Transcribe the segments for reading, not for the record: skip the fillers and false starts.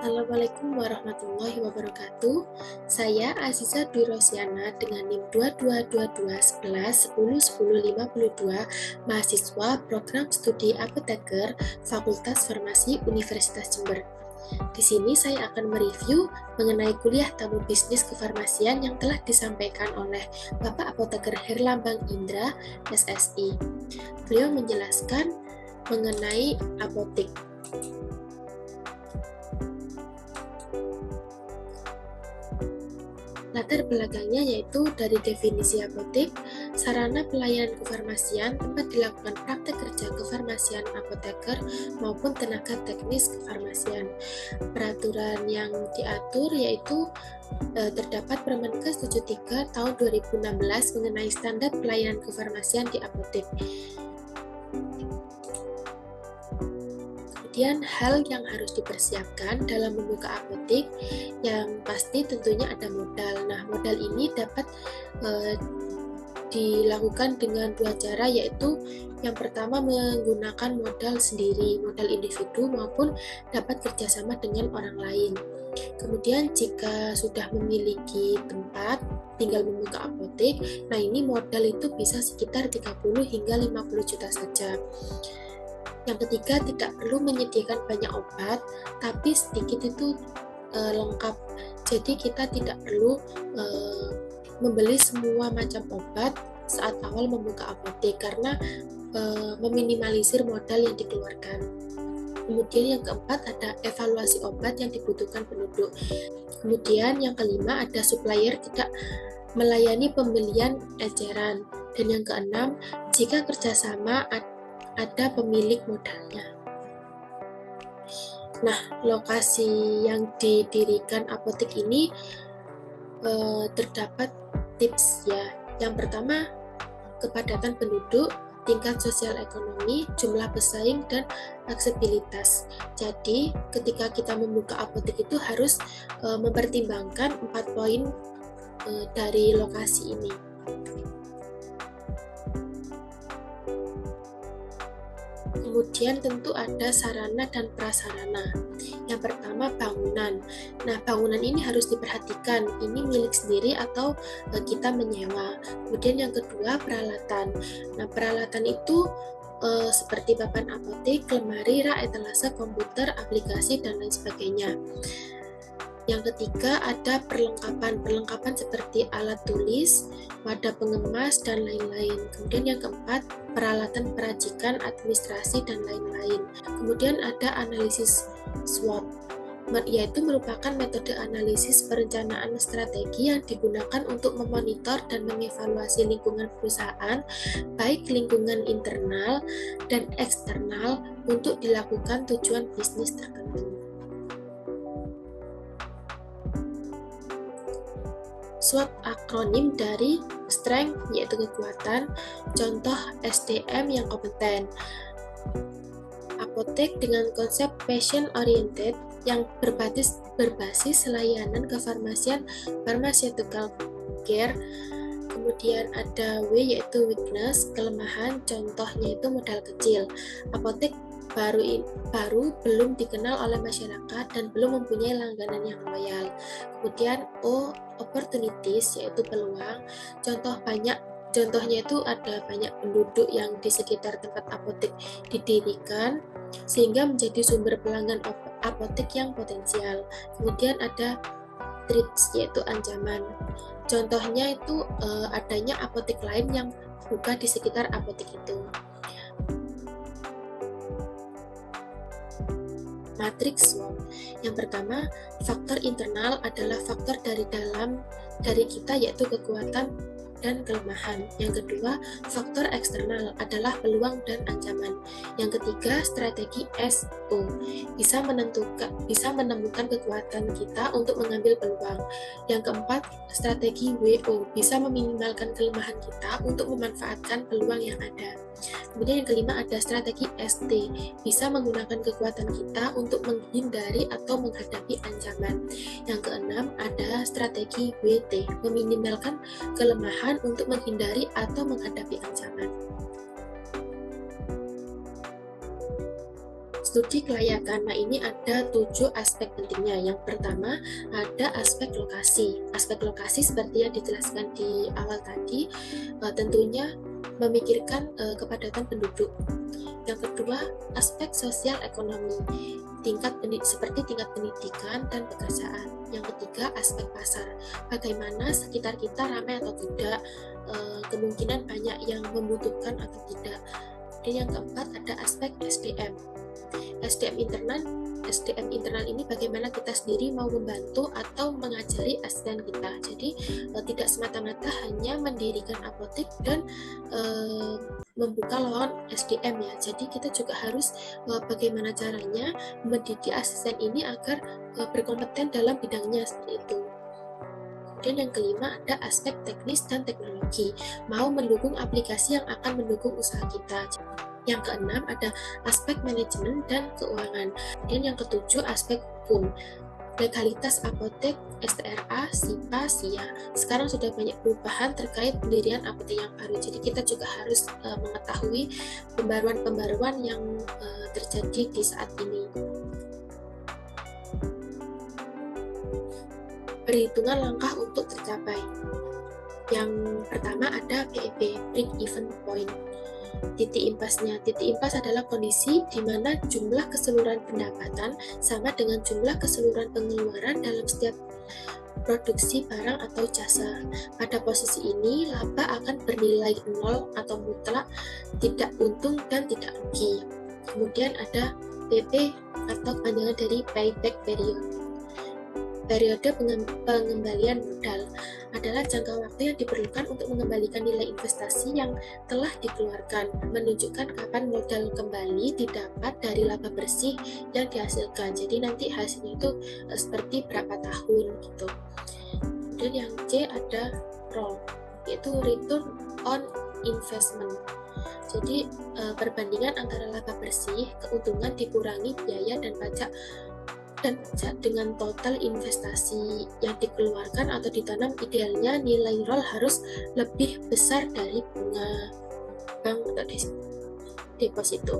Assalamualaikum warahmatullahi wabarakatuh. Saya Aziza Dwi Rosiana dengan NIM 222211101052, mahasiswa Program Studi Apoteker Fakultas Farmasi Universitas Jember. Di sini saya akan mereview mengenai kuliah tamu bisnis kefarmasian yang telah disampaikan oleh Bapak Apoteker Herlambang Indra, SSI. Beliau menjelaskan mengenai apotek. Latar belakangnya yaitu dari definisi apotek, sarana pelayanan kefarmasian, tempat dilakukan praktek kerja kefarmasian apoteker maupun tenaga teknis kefarmasian. Peraturan yang diatur yaitu terdapat Permenkes 73 tahun 2016 mengenai standar pelayanan kefarmasian di apotek. Kemudian hal yang harus dipersiapkan dalam membuka apotek, yang pasti tentunya ada modal. Nah, modal ini dapat dilakukan dengan dua cara, yaitu yang pertama menggunakan modal sendiri, modal individu, maupun dapat kerjasama dengan orang lain. Kemudian jika sudah memiliki tempat, tinggal membuka apotek, nah ini modal itu bisa sekitar 30 hingga 50 juta saja. Yang ketiga, tidak perlu menyediakan banyak obat, tapi sedikit itu lengkap. Jadi kita tidak perlu membeli semua macam obat saat awal membuka apotek karena meminimalisir modal yang dikeluarkan. Kemudian yang keempat, ada evaluasi obat yang dibutuhkan penduduk. Kemudian yang kelima, ada supplier tidak melayani pembelian eceran. Dan yang keenam, jika kerjasama ada pemilik modalnya. Nah, lokasi yang didirikan apotek ini terdapat tips ya. Yang pertama, kepadatan penduduk, tingkat sosial ekonomi, jumlah pesaing, dan aksesibilitas. Jadi, ketika kita membuka apotek itu harus mempertimbangkan 4 poin dari lokasi ini. Kemudian tentu ada sarana dan prasarana. Yang pertama, bangunan. Nah, bangunan ini harus diperhatikan, ini milik sendiri atau kita menyewa. Kemudian yang kedua, peralatan. Nah, peralatan itu seperti papan apotek, lemari, rak, etalase, komputer, aplikasi, dan lain sebagainya. Yang ketiga, ada perlengkapan seperti alat tulis, wadah pengemas, dan lain-lain. Kemudian yang keempat, peralatan peracikan, administrasi, dan lain-lain. Kemudian ada analisis SWOT, yaitu merupakan metode analisis perencanaan strategi yang digunakan untuk memonitor dan mengevaluasi lingkungan perusahaan, baik lingkungan internal dan eksternal, untuk dilakukan tujuan bisnis tertentu. SWOT akronim dari strength, yaitu kekuatan, contoh SDM yang kompeten. Apotek dengan konsep patient oriented yang berbasis layanan kefarmasian pharmaceutical care. Kemudian ada W, yaitu weakness, kelemahan, contohnya itu modal kecil. Apotek baru belum dikenal oleh masyarakat dan belum mempunyai langganan yang loyal. Kemudian O, opportunities, yaitu peluang. Contohnya itu ada banyak penduduk yang di sekitar tempat apotek didirikan sehingga menjadi sumber pelanggan apotek yang potensial. Kemudian ada threats, yaitu ancaman. Contohnya itu adanya apotek lain yang buka di sekitar apotek itu. Matriks SWOT. Yang pertama, faktor internal adalah faktor dari kita, yaitu kekuatan dan kelemahan. Yang kedua, faktor eksternal adalah peluang dan ancaman. Yang ketiga, strategi SO bisa menemukan kekuatan kita untuk mengambil peluang. Yang keempat, strategi WO bisa meminimalkan kelemahan kita untuk memanfaatkan peluang yang ada. Kemudian yang kelima, ada strategi ST, bisa menggunakan kekuatan kita untuk menghindari atau menghadapi ancaman. Yang keenam, ada strategi WT, meminimalkan kelemahan untuk menghindari atau menghadapi ancaman. Studi kelayakan. Nah, ini ada 7 aspek pentingnya. Yang pertama ada aspek lokasi. Aspek lokasi seperti yang dijelaskan di awal tadi, tentunya memikirkan kepadatan penduduk. Yang kedua, aspek sosial ekonomi, seperti tingkat pendidikan dan pekerjaan. Yang ketiga, aspek pasar, bagaimana sekitar kita ramai atau tidak, kemungkinan banyak yang membutuhkan atau tidak. Dan yang keempat, ada aspek SDM. SDM internal ini bagaimana kita sendiri mau membantu atau mengajari asisten kita. Jadi tidak semata-mata hanya mendirikan apotek dan membuka lowongan SDM ya. Jadi kita juga harus bagaimana caranya mendidik asisten ini agar berkompeten dalam bidangnya seperti itu. Dan yang kelima ada aspek teknis dan teknologi, mau mendukung aplikasi yang akan mendukung usaha kita. Yang keenam ada aspek manajemen dan keuangan. Dan yang ketujuh aspek hukum, legalitas apotek, STRA, SIPA, SIA. Sekarang sudah banyak perubahan terkait pendirian apotek yang baru. Jadi kita juga harus mengetahui pembaruan-pembaruan yang terjadi di saat ini. Perhitungan langkah untuk tercapai. Yang pertama ada BEP, Break Even Point. Titik impasnya. Titik impas adalah kondisi di mana jumlah keseluruhan pendapatan sama dengan jumlah keseluruhan pengeluaran dalam setiap produksi barang atau jasa. Pada posisi ini, laba akan bernilai nol atau mutlak, tidak untung dan tidak rugi. Kemudian ada PP atau kepanjangan dari payback period. Periode pengembalian modal adalah jangka waktu yang diperlukan untuk mengembalikan nilai investasi yang telah dikeluarkan, menunjukkan kapan modal kembali didapat dari laba bersih yang dihasilkan. Jadi nanti hasilnya itu seperti berapa tahun gitu. Dan yang C ada ROI, yaitu Return on Investment. Jadi perbandingan antara laba bersih, keuntungan dikurangi biaya dan pajak dengan total investasi yang dikeluarkan atau ditanam. Idealnya nilai ROI harus lebih besar dari bunga bank atau deposito.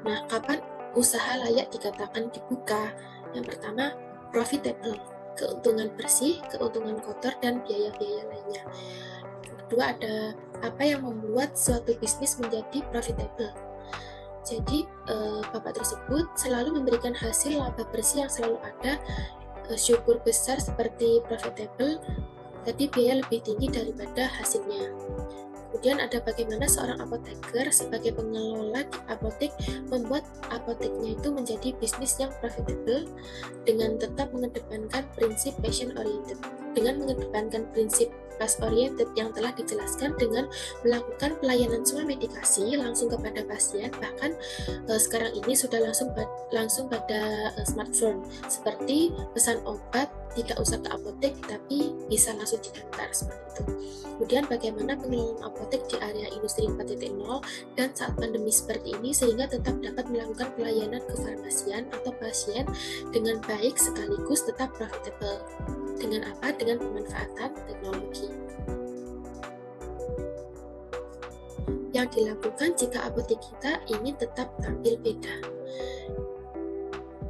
Nah, kapan usaha layak dikatakan dibuka? Yang pertama, profitable, keuntungan bersih, keuntungan kotor, dan biaya-biaya lainnya. Kedua ada apa yang membuat suatu bisnis menjadi profitable. Jadi bapak tersebut selalu memberikan hasil laba bersih yang selalu ada, syukur besar seperti profitable, jadi biaya lebih tinggi daripada hasilnya. Kemudian ada bagaimana seorang apoteker sebagai pengelola apotek membuat apoteknya itu menjadi bisnis yang profitable dengan tetap mengedepankan prinsip patient oriented. Dengan mengedepankan prinsip patient oriented yang telah dijelaskan dengan melakukan pelayanan medikasi langsung kepada pasien, bahkan sekarang ini sudah langsung pada smartphone, seperti pesan obat tidak usah ke apotek tapi bisa langsung diantar seperti itu. Kemudian bagaimana pengelolaan apotek di area industri 4.0 dan saat pandemi seperti ini sehingga tetap dapat melakukan pelayanan kefarmasian atau pasien dengan baik sekaligus tetap profitable. Dengan apa? Dengan pemanfaatan teknologi. Yang dilakukan jika apotek kita ingin tetap tampil beda.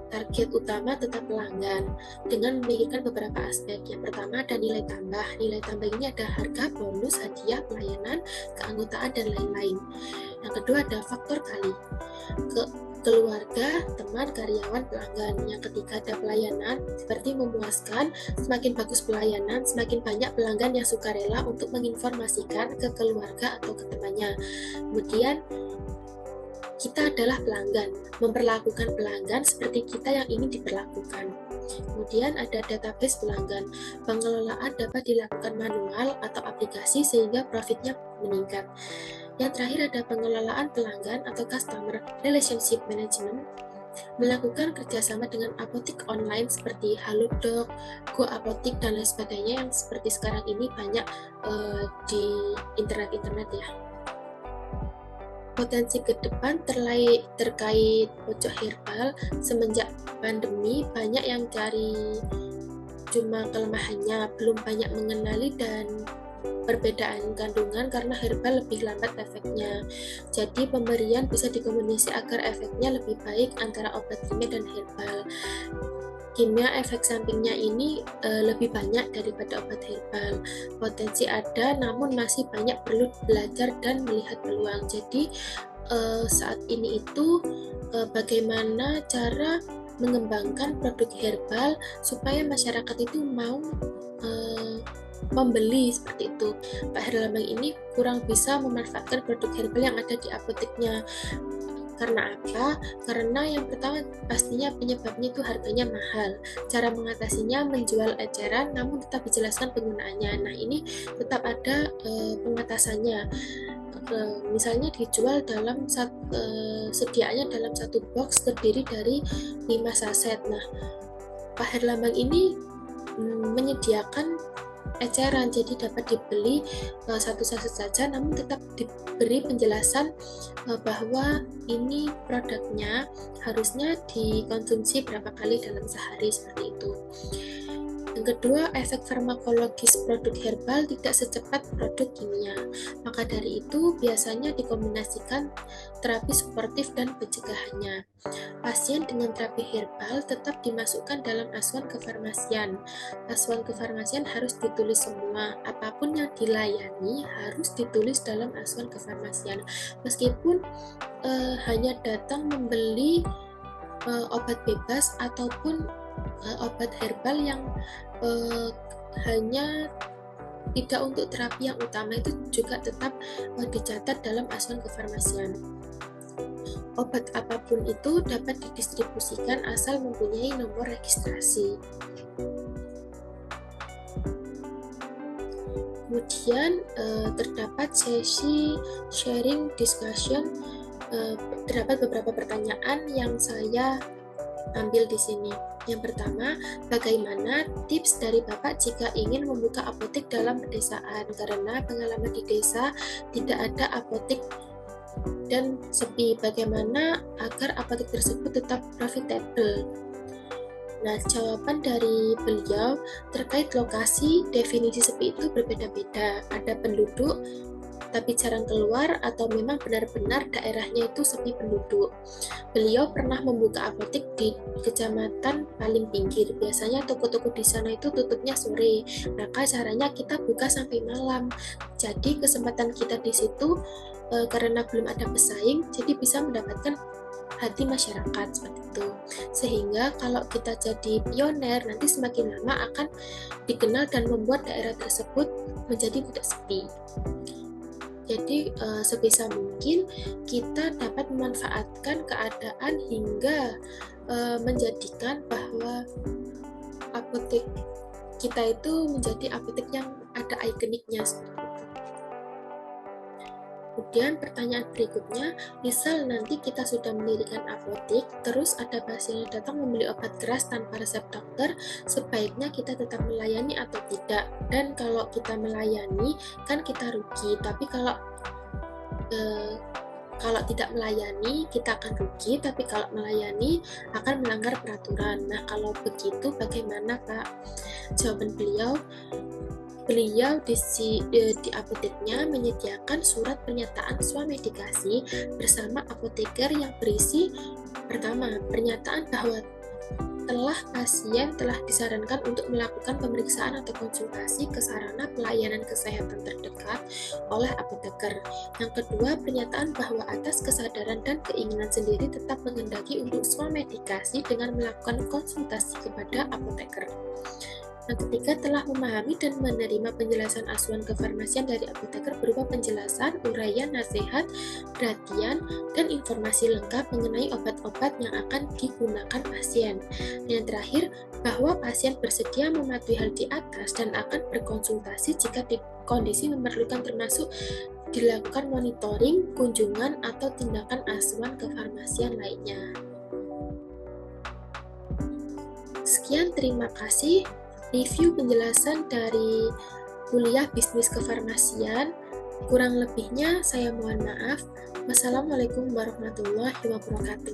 Target utama tetap pelanggan dengan memikirkan beberapa aspek. Yang pertama ada nilai tambah. Nilai tambah ini ada harga, bonus, hadiah, pelayanan, keanggotaan, dan lain-lain. Yang kedua ada faktor kali. Keluarga, teman, karyawan, pelanggan. Yang ketiga ada pelayanan, seperti memuaskan. Semakin bagus pelayanan, semakin banyak pelanggan yang sukarela untuk menginformasikan ke keluarga atau ke temannya. Kemudian kita adalah pelanggan, memperlakukan pelanggan seperti kita yang ingin diperlakukan. Kemudian ada database pelanggan, pengelolaan dapat dilakukan manual atau aplikasi sehingga profitnya meningkat. Yang terakhir ada pengelolaan pelanggan atau customer relationship management, melakukan kerjasama dengan apotek online seperti Halodoc, Go Apotik, dan lain sebagainya yang seperti sekarang ini banyak di internet ya. Potensi ke depan terkait pojok herbal, semenjak pandemi banyak yang cari, cuma kelemahannya belum banyak mengenali dan perbedaan kandungan karena herbal lebih lambat efeknya. Jadi pemberian bisa dikombinasi agar efeknya lebih baik antara obat kimia dan herbal. Kimia efek sampingnya ini lebih banyak daripada obat herbal. Potensi ada, namun masih banyak perlu belajar dan melihat peluang. Jadi saat ini itu bagaimana cara mengembangkan produk herbal supaya masyarakat itu mau membeli seperti itu. Pak Herlambang ini kurang bisa memanfaatkan produk herbal yang ada di apoteknya. Karena apa? Karena yang pertama pastinya penyebabnya itu harganya mahal. Cara mengatasinya menjual eceran namun tetap dijelaskan penggunaannya. Nah, ini tetap ada pengatasannya. Misalnya dijual dalam sediaannya dalam satu box terdiri dari 5 saset. Nah, Pak Herlambang ini menyediakan eceran, jadi dapat dibeli satu saset saja, namun tetap diberi penjelasan bahwa ini produknya harusnya dikonsumsi berapa kali dalam sehari seperti itu. Yang kedua, efek farmakologis produk herbal tidak secepat produk kimia. Maka dari itu, biasanya dikombinasikan terapi suportif dan pencegahannya. Pasien dengan terapi herbal tetap dimasukkan dalam asuhan kefarmasian. Asuhan kefarmasian harus ditulis semua. Apapun yang dilayani harus ditulis dalam asuhan kefarmasian. Meskipun hanya datang membeli obat bebas ataupun obat herbal yang hanya tidak untuk terapi yang utama, itu juga tetap dicatat dalam asuhan kefarmasian. Obat apapun itu dapat didistribusikan asal mempunyai nomor registrasi. Kemudian terdapat sesi sharing discussion. Terdapat beberapa pertanyaan yang saya ambil di sini. Yang pertama, bagaimana tips dari Bapak jika ingin membuka apotek dalam pedesaan? Karena pengalaman di desa tidak ada apotek dan sepi. Bagaimana agar apotek tersebut tetap profitable? Nah, jawaban dari beliau terkait lokasi, definisi sepi itu berbeda-beda. Ada penduduk tapi jarang keluar, atau memang benar-benar daerahnya itu sepi penduduk. Beliau pernah membuka apotek di kecamatan paling pinggir. Biasanya toko-toko di sana itu tutupnya sore, maka caranya kita buka sampai malam. Jadi kesempatan kita di situ karena belum ada pesaing, jadi bisa mendapatkan hati masyarakat seperti itu. Sehingga kalau kita jadi pioner, nanti semakin lama akan dikenal dan membuat daerah tersebut menjadi tidak sepi. Jadi sebisa mungkin kita dapat memanfaatkan keadaan hingga menjadikan bahwa apotek kita itu menjadi apotek yang ada ikoniknya seperti itu. Kemudian pertanyaan berikutnya, misal nanti kita sudah mendirikan apotek, terus ada pasien yang datang membeli obat keras tanpa resep dokter, sebaiknya kita tetap melayani atau tidak? Dan kalau kita melayani, kan kita rugi, tapi kalau tidak melayani, kita akan rugi, tapi kalau melayani akan melanggar peraturan. Nah, kalau begitu bagaimana, Pak? Jawaban beliau di apoteknya menyediakan surat pernyataan swamedikasi bersama apoteker yang berisi pertama, pernyataan bahwa pasien telah disarankan untuk melakukan pemeriksaan atau konsultasi ke sarana pelayanan kesehatan terdekat oleh apoteker. Yang kedua, pernyataan bahwa atas kesadaran dan keinginan sendiri tetap menghendaki untuk swamedikasi dengan melakukan konsultasi kepada apoteker. Yang ketiga, telah memahami dan menerima penjelasan asuhan kefarmasian dari apoteker berupa penjelasan, uraian, nasihat, perhatian, dan informasi lengkap mengenai obat-obat yang akan digunakan pasien. Dan yang terakhir, bahwa pasien bersedia mematuhi hal di atas dan akan berkonsultasi jika kondisi memerlukan, termasuk dilakukan monitoring, kunjungan, atau tindakan asuhan kefarmasian lainnya. Sekian, terima kasih. Review penjelasan dari kuliah bisnis kefarmasian. Kurang lebihnya saya mohon maaf. Wassalamualaikum warahmatullahi wabarakatuh.